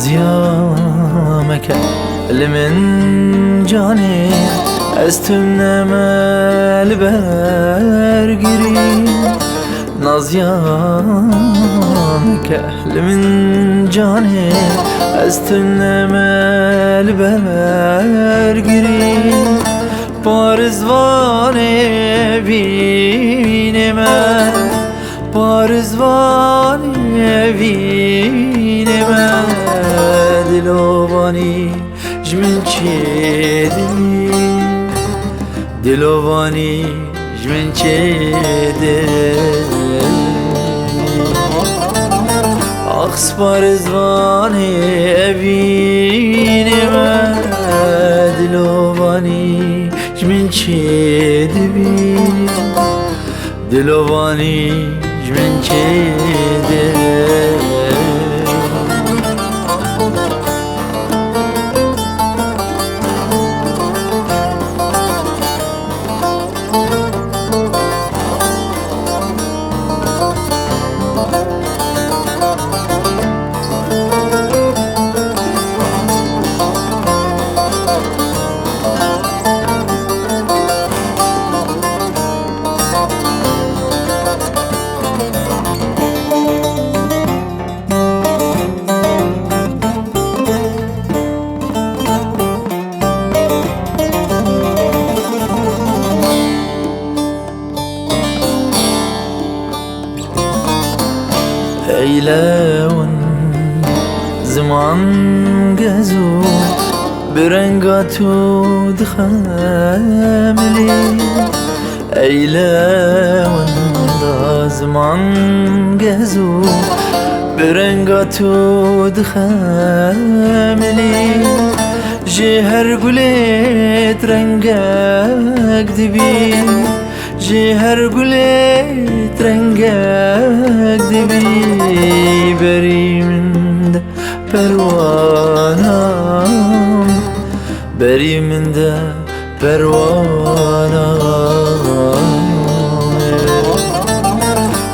نازيامك لمن جاني استنمل برگری نازيامك لمن جاني استنمل برگری پارزوانه بینم پارزوانه بینم دلوانی جمن چیدی دلوانی جمن چیدی آخس پارزوانه بینم دلوانی جمن چیدی دلوانی جمن چیدی ایلون زمان گزو برنگاتو دخملی ایلون دا زمان گزو برنگاتو دخملی جهر گلت رنگک دبی جهر گلت رنگک دبی بری من ده پروانم بری من ده پروانم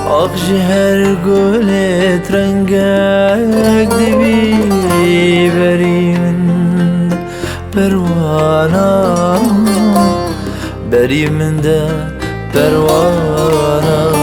آخ جهر گلت رنگک دبی بری من ده پروانم بری من ده پروانم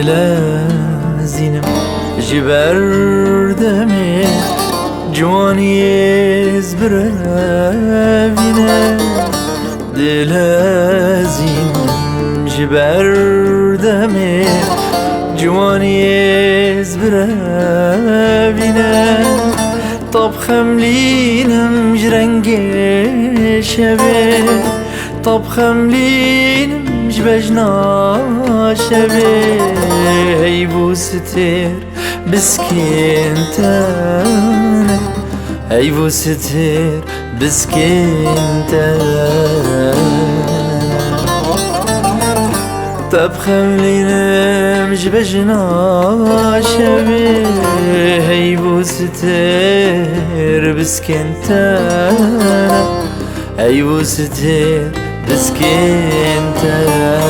دلازینم جبردمی جوانیز برابینه دلازینم جبردمی جوانیز برابینه طب خملینم جرنگ شبه طب خملینم جبجنا شبه هی بو ستر بسكنتانا هی بو ستر بسكنتانا طب خملينا جبجنا شبه هی بو ستر بسكنتانا هی بو ستر بسكنتانا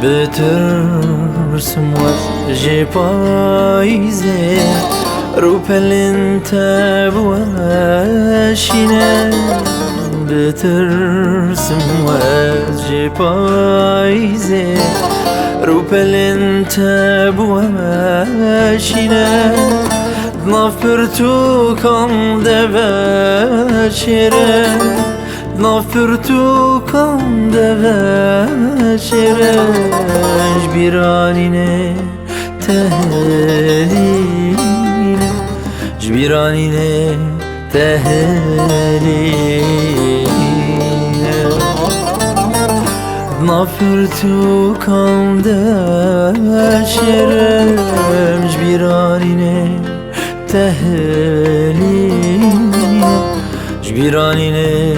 بترسم وجه پاییزه رو پلنت بوشینه بترسم وجه پاییزه رو پلنت بوشینه ناف پرتوکان دبشره ناف پرتوکان دبشره جبیرانینه تهلیله جبیرانینه تهلیله ناف پرتوکان دبشره جبیرانینه تهلیله جبیرانینه